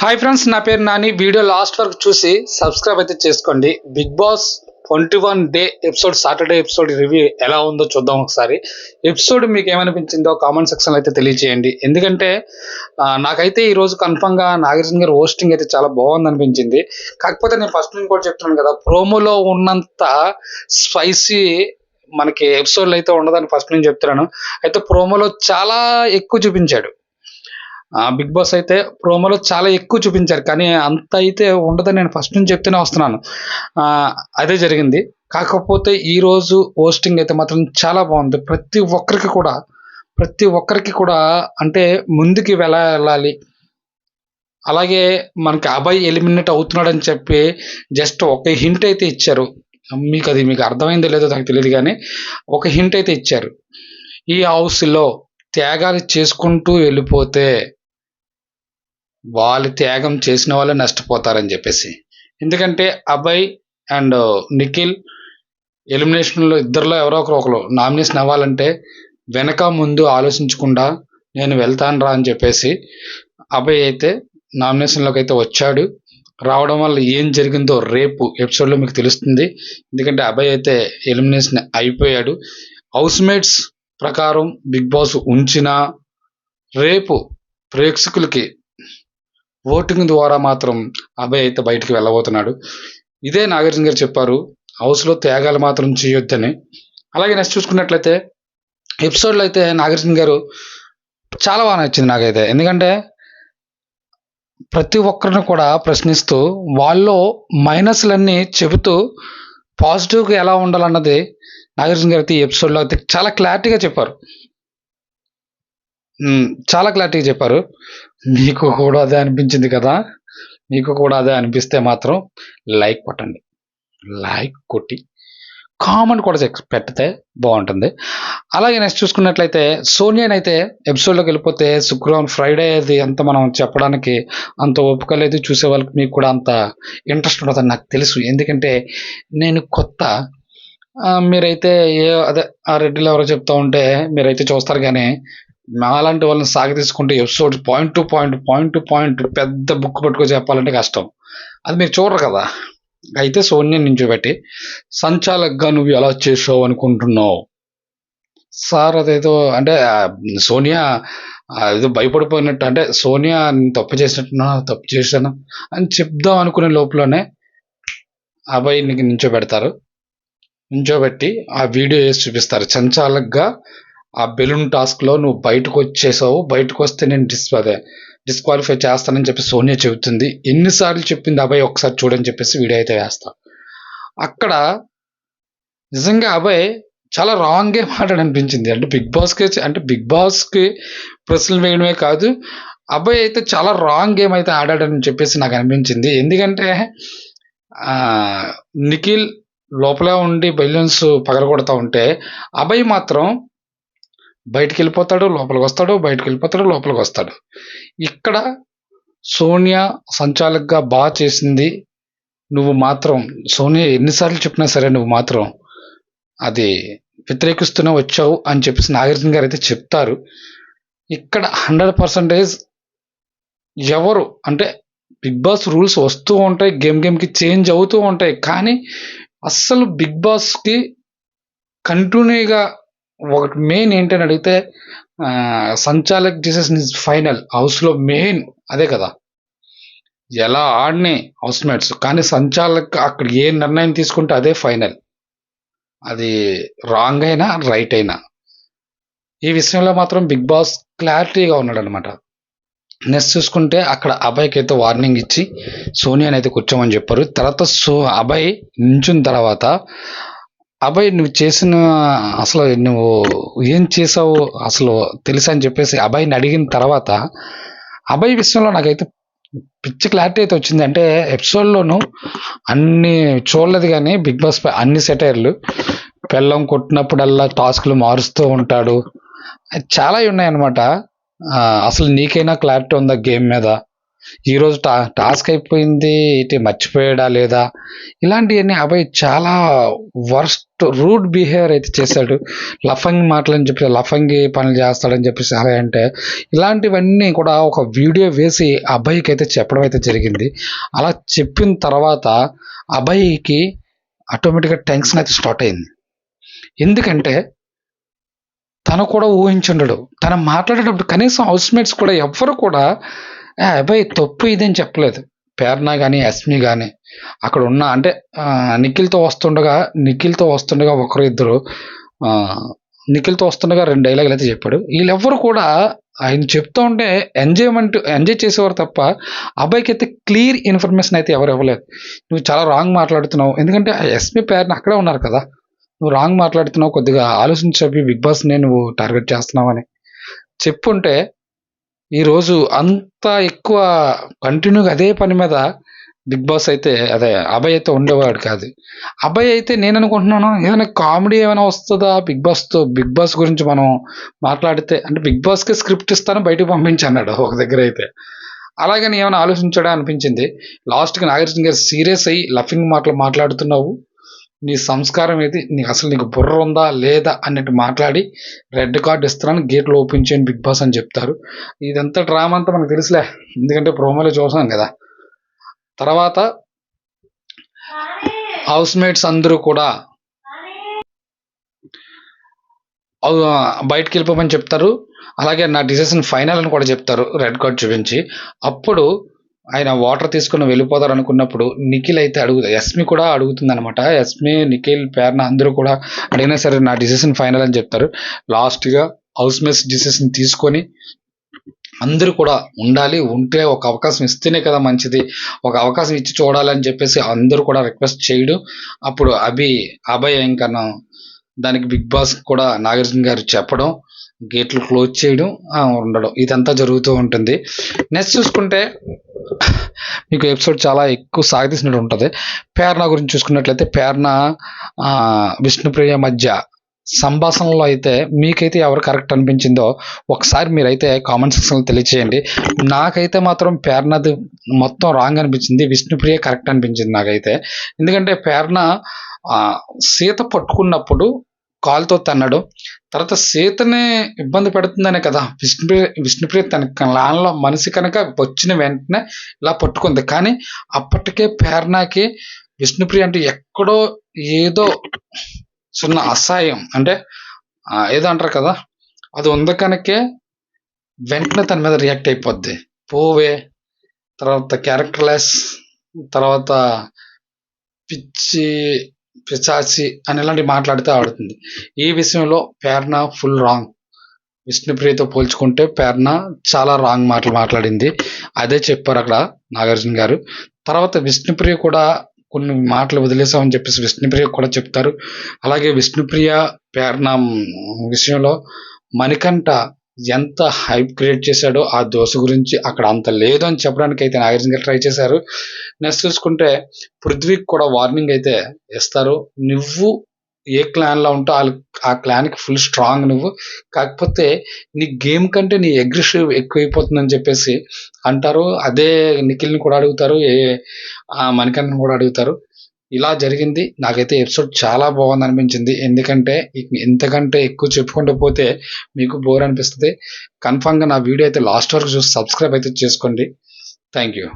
Hi friends, నా పేరు Nani. Video last వరకు చూసి సబ్స్క్రైబ్ అయితే చేసుకోండి. Bigg Boss 21 day episode, Saturday episode review ఎలా ఉందో చూద్దాం ఒకసారి. ఎపిసోడ్ మీకు ఏమనిపించిందో కామెంట్ సెక్షన్లో అయితే తెలియజేయండి. ఎందుకంటే నాకైతే ఈరోజు కన్ఫర్మ్గా నాగార్జున గారు హోస్టింగ్ అయితే చాలా బాగుంది అనిపించింది. కాకపోతే నేను ఫస్ట్ నుంచి కూడా చెప్తున్నాను కదా, ప్రోమోలో ఉన్నంత స్పైసీ మనకి ఎపిసోడ్లో అయితే ఉండదని ఫస్ట్ నుంచి చెప్తున్నాను. అయితే ప్రోమోలో చాలా ఎక్కువ చూపించాడు. బిగ్ బాస్ అయితే ప్రోమోలో చాలా ఎక్కువ చూపించారు, కానీ అంత అయితే ఉండదని నేను ఫస్ట్ నుంచి చెప్తూనే వస్తున్నాను. అదే జరిగింది. కాకపోతే ఈరోజు హోస్టింగ్ అయితే మాత్రం చాలా బాగుంది. ప్రతి ఒక్కరికి కూడా అంటే ముందుకి వెళ్ళాలి. అలాగే మనకి అభయ్ ఎలిమినేట్ అవుతున్నాడని చెప్పి జస్ట్ ఒక హింట్ అయితే ఇచ్చారు. మీకు అర్థమైందో లేదో నాకు తెలియదు, కానీ ఒక హింట్ అయితే ఇచ్చారు. ఈ హౌస్లో త్యాగాలు చేసుకుంటూ వెళ్ళిపోతే వాళ్ళు త్యాగం చేసిన వాళ్ళే నష్టపోతారని చెప్పేసి. ఎందుకంటే అభయ్ అండ్ నిఖిల్ ఎలిమినేషన్లో ఇద్దరిలో ఎవరో ఒకరు నామినేషన్ అవ్వాలంటే వెనక ముందు ఆలోచించకుండా నేను వెళ్తాను రా అని చెప్పేసి అభయ్ అయితే నామినేషన్లోకి అయితే వచ్చాడు. రావడం వల్ల ఏం జరిగిందో రేపు ఎపిసోడ్లో మీకు తెలుస్తుంది. ఎందుకంటే అభయ్ అయితే ఎలిమినేషన్ అయిపోయాడు. హౌస్మేట్స్ ప్రకారం బిగ్ బాస్ ఉంచిన రేపు ప్రేక్షకులకి ఓటింగ్ ద్వారా మాత్రం అభయ్ అయితే బయటికి వెళ్ళబోతున్నాడు. ఇదే నాగార్జున గారు చెప్పారు, హౌస్లో త్యాగాలు మాత్రం చేయొద్దని. అలాగే నెక్స్ట్ చూసుకున్నట్లయితే ఎపిసోడ్లో అయితే నాగార్జున గారు చాలా బాగా నచ్చింది నాకైతే. ఎందుకంటే ప్రతి ఒక్కరిని కూడా ప్రశ్నిస్తూ వాళ్ళలో మైనస్లన్నీ చెబుతూ పాజిటివ్గా ఎలా ఉండాలన్నది నాగార్జున గారు అయితే ఈ ఎపిసోడ్లో అయితే చాలా క్లారిటీగా చెప్పారు. మీకు కూడా అదే అనిపించింది కదా? మీకు కూడా అదే అనిపిస్తే మాత్రం లైక్ కొట్టండి. లైక్ కొట్టి కామెంట్ కూడా పెడితే బాగుంటుంది. అలాగే నెక్స్ట్ చూసుకున్నట్లయితే సోనియానైతే ఎపిసోడ్లోకి వెళ్ళిపోతే శుక్రవారం ఫ్రైడే అది అంత మనం చెప్పడానికి అంత ఓపిక లేదు. చూసే వాళ్ళకి మీకు కూడా అంత ఇంట్రెస్ట్ ఉండదని నాకు తెలుసు. ఎందుకంటే నేను కొత్త. మీరైతే అదే ఆ రెడ్డిలో ఎవరో చెప్తా ఉంటే మీరైతే చూస్తారు, కానీ మాలాంటి వాళ్ళని సాగతీసుకుంటే ఎపిసోడ్ పాయింట్ టు పాయింట్ పెద్ద బుక్ పట్టుకో చెప్పాలంటే కష్టం. అది మీరు చూడరు కదా. అయితే సోనియా నించోబెట్టి సంచాలకుగా నువ్వు ఎలా చేసావు అనుకుంటున్నావు సార్, అదేదో అంటే సోనియా ఏదో భయపడిపోయినట్టు, అంటే సోనియా తప్పు చేశాను అని చెప్దాం అనుకునే లోపలనే అబ్బాయిని నించోబెట్టి ఆ వీడియో వేసి చూపిస్తారు. సంచాలకుగా ఆ బెలూన్ టాస్క్లో నువ్వు బయటకు వచ్చేసావు, బయటకు వస్తే నేను డిస్క్వాలిఫై చేస్తానని చెప్పి సోనియా చెబుతుంది. ఎన్నిసార్లు చెప్పింది అభయ్ ఒకసారి చూడని చెప్పేసి వీడియో అయితే వేస్తా. అక్కడ నిజంగా అభయ్ చాలా రాంగ్ గేమ్ ఆడాడు అనిపించింది. అంటే బిగ్ బాస్కి ప్రశ్నలు వేయడమే కాదు, అభయ్ అయితే చాలా రాంగ్ గేమ్ అయితే ఆడాడని చెప్పేసి నాకు అనిపించింది. ఎందుకంటే నిఖిల్ లోపలే ఉండి బెలూన్స్ పగలగొడతా ఉంటే అభయ్ మాత్రం బయటికి వెళ్ళిపోతాడు, లోపలికి వస్తాడు, బయటకు వెళ్ళిపోతాడు, లోపలికి వస్తాడు. ఇక్కడ సోనియా సంచాలకుగా బాగా చేసింది. నువ్వు మాత్రం సోనియా ఎన్నిసార్లు చెప్పినా సరే నువ్వు మాత్రం అది వ్యతిరేకిస్తూనే వచ్చావు అని చెప్పేసి నాగార్జున గారు అయితే చెప్తారు. ఇక్కడ 100% ఎవరు అంటే బిగ్ బాస్ రూల్స్ వస్తూ ఉంటాయి, గేమ్కి చేంజ్ అవుతూ ఉంటాయి, కానీ అస్సలు బిగ్ బాస్కి కంటిన్యూగా ఒకటి మెయిన్ ఏంటని అడిగితే సంచాలక్ డిసిషన్ ఇస్ ఫైనల్. హౌస్లో మెయిన్ అదే కదా, ఎలా ఆడినే హౌస్మేట్స్, కానీ సంచాలక్ అక్కడ ఏ నిర్ణయం తీసుకుంటే అదే ఫైనల్. అది రాంగ్ అయినా రైట్ అయినా ఈ విషయంలో మాత్రం బిగ్ బాస్ క్లారిటీగా ఉన్నాడు అనమాట. నెక్స్ట్ చూసుకుంటే అక్కడ అభయ్కి అయితే వార్నింగ్ ఇచ్చి సోనియాని అయితే కూర్చోమని చెప్పారు. తర్వాత అభయ్ నించున్న తర్వాత అభయ్ నువ్వు ఏం చేసావు అసలు తెలుసా అని చెప్పేసి అభయ్ని అడిగిన తర్వాత అభయ్ విషయంలో నాకైతే పిచ్చి క్లారిటీ అయితే వచ్చింది. అంటే ఎపిసోడ్లోనూ అన్ని చూడలేదు, కానీ బిగ్ బాస్ పై అన్ని సెటైర్లు, పెళ్ళం కొట్టినప్పుడల్లా టాస్క్లు మారుస్తూ ఉంటాడు, చాలా ఉన్నాయన్నమాట. అసలు నీకైనా క్లారిటీ ఉందా గేమ్ మీద? ఈరోజు టాస్క్ అయిపోయింది ఇటు మర్చిపోయాడా లేదా, ఇలాంటివన్నీ అబ్బాయి చాలా వర్స్ట్ రూడ్ బిహేవియర్ అయితే చేశాడు. లఫంగి మాటలని చెప్పి లఫంగి పనులు చేస్తాడని చెప్పేసి అలా అంటే ఇలాంటివన్నీ కూడా ఒక వీడియో వేసి అబ్బాయికి అయితే చెప్పడం అయితే జరిగింది. అలా చెప్పిన తర్వాత అబ్బాయికి ఆటోమేటిక్గా టెన్షన్ అయితే స్టార్ట్ అయింది. ఎందుకంటే తను కూడా ఊహించుండడు. తను మాట్లాడేటప్పుడు కనీసం హౌస్‌మేట్స్ కూడా ఎవ్వరు కూడా అబ్బాయి తప్పు ఇదని చెప్పలేదు. ప్రేరణ గాని, యస్మి గాని అక్కడ ఉన్న అంటే నిఖిల్‌తో వస్తుండగా ఒకరు ఇద్దరు నిఖిల్‌తో వస్తుండగా 2 డైలాగులు అయితే చెప్పాడు. వీళ్ళెవ్వరు కూడా ఆయన చెప్తూ ఉంటే ఎంజాయ్ చేసేవారు తప్ప అబ్బాయికైతే క్లియర్ ఇన్ఫర్మేషన్ అయితే ఎవరు ఇవ్వలేదు. నువ్వు చాలా రాంగ్ మాట్లాడుతున్నావు. ఎందుకంటే యస్మి, ప్రేరణ అక్కడే ఉన్నారు కదా! నువ్వు రాంగ్ మాట్లాడుతున్నావు, కొద్దిగా ఆలోచించి చెప్పి బిగ్ బాస్‌నే నువ్వు టార్గెట్ చేస్తున్నావని చెప్పుంటే ఈరోజు అంత ఎక్కువ కంటిన్యూగా అదే పని మీద బిగ్ బాస్ అయితే అభయ్ అయితే ఉండేవాడు కాదు. అభయ్ అయితే నేను అనుకుంటున్నాను ఏదైనా కామెడీ ఏమైనా వస్తుందా బిగ్ బాస్ గురించి మనం మాట్లాడితే, అంటే బిగ్ బాస్కే స్క్రిప్ట్ ఇస్తాను బయటకు పంపించన్నాడు ఒక దగ్గర అయితే. అలాగని ఏమైనా ఆలోచించాడా అనిపించింది. లాస్ట్కి నాగార్జున గారు సీరియస్ అయ్యి లఫింగ్ మాటలు మాట్లాడుతున్నావు, నీ సంస్కారం ఏది, నీకు బుర్ర ఉందా లేదా అన్నట్టు మాట్లాడి రెడ్ కార్డ్ ఇస్తున్నాను, గేట్లు ఓపెన్ చేయండి బిగ్ బాస్ అని చెప్తారు. ఇదంతా డ్రామా అంతా మనకు తెలుసులే, ఎందుకంటే ప్రోమోలో చూసాం కదా. తర్వాత హౌస్ మేట్స్ అందరూ కూడా బయటకు వెళ్ళిపోమని చెప్తారు. అలాగే నా డిసిషన్ ఫైనల్ అని కూడా చెప్తారు రెడ్ కార్డ్ చూపించి. అప్పుడు ఆయన వాటర్ తీసుకుని వెళ్ళిపోతారు అనుకున్నప్పుడు నిఖిల్ అయితే యస్మి కూడా అడుగుతుంది అనమాట. యస్మి, నిఖిల్, ప్రేరణ అందరూ కూడా అడిగినా సరే నా డిసిషన్ ఫైనల్ అని చెప్తారు. లాస్ట్గా హౌస్ మేట్స్ డిసిషన్ తీసుకొని అందరూ కూడా ఉంటే ఒక అవకాశం ఇస్తేనే కదా మంచిది, ఒక అవకాశం ఇచ్చి చూడాలని చెప్పేసి అందరూ కూడా రిక్వెస్ట్ చేయడం. అప్పుడు అభయ్ ఇంకా దానికి బిగ్ బాస్ కూడా నాగార్జున గారు చెప్పడం, గేట్లు క్లోజ్ చేయడం, ఉండడం, ఇదంతా జరుగుతూ ఉంటుంది. నెక్స్ట్ చూసుకుంటే మీకు ఎపిసోడ్ చాలా ఎక్కువ సాగదీసినట్టు ఉంటుంది. ప్రేరణ గురించి చూసుకున్నట్లయితే ప్రేరణ విష్ణుప్రియ మధ్య సంభాషణలో అయితే మీకైతే ఎవరు కరెక్ట్ అనిపించిందో ఒకసారి మీరైతే కామెంట్ సెక్షన్లో తెలియచేయండి. నాకైతే మాత్రం ప్రేరణది మొత్తం రాంగ్ అనిపించింది, విష్ణుప్రియ కరెక్ట్ అనిపించింది నాకైతే. ఎందుకంటే ప్రేరణ సీత పట్టుకున్నప్పుడు కాలుతో తన్నడం, తర్వాత సీతనే ఇబ్బంది పెడుతుందనే కదా విష్ణుప్రియ తన లాన్లో మనిషి కనుక వచ్చిన వెంటనే ఇలా పట్టుకుంది. కానీ అప్పటికే ప్రేరణకి విష్ణుప్రియ అంటే ఎక్కడో ఏదో చిన్న అసహాయం, అంటే ఏదో అంటారు కదా, అది ఉంది కనుకే వెంటనే తన మీద రియాక్ట్ అయిపోద్ది. పోవే, తర్వాత క్యారెక్టర్లెస్, తర్వాత పిచాచి అని ఇలాంటివి మాట్లాడితే ఆడుతుంది. ఈ విషయంలో ప్రేరణ ఫుల్ రాంగ్. విష్ణుప్రియతో పోల్చుకుంటే ప్రేరణ చాలా రాంగ్ మాటలు మాట్లాడింది. అదే చెప్పారు అక్కడ నాగార్జున గారు. తర్వాత విష్ణుప్రియ కూడా కొన్ని మాటలు వదిలేసామని చెప్పేసి విష్ణుప్రియ కూడా చెప్తారు. అలాగే విష్ణుప్రియ ప్రేరణ విషయంలో మణికంఠ ఎంత హైప్ క్రియేట్ చేశాడో ఆ దోశ గురించి అక్కడ అంత లేదు అని చెప్పడానికి అయితే నాగార్జున గారు ట్రై చేశారు. నెక్స్ట్ చూసుకుంటే పృథ్వీకి కూడా వార్నింగ్ అయితే ఇస్తారు. నువ్వు ఏ క్లాన్లో ఉంటో ఆ క్లాన్కి ఫుల్ స్ట్రాంగ్ నువ్వు, కాకపోతే నీ గేమ్ కంటే నీ అగ్రెసివ్ ఎక్కువైపోతుందని చెప్పేసి అంటారు. అదే నిఖిల్ని కూడా అడుగుతారు, మణికంఠని కూడా అడుగుతారు. ఇలా జరిగింది. నాకైతే ఎపిసోడ్ చాలా బాగుంది అనిపించింది. ఎందుకంటే ఇంతకంటే ఎక్కువ చెప్పుకుంటూ పోతే మీకు బోర్ అనిపిస్తుంది. కన్ఫామ్గా నా వీడియో అయితే లాస్ట్ వరకు చూసి సబ్స్క్రైబ్ అయితే చేసుకోండి. Thank you.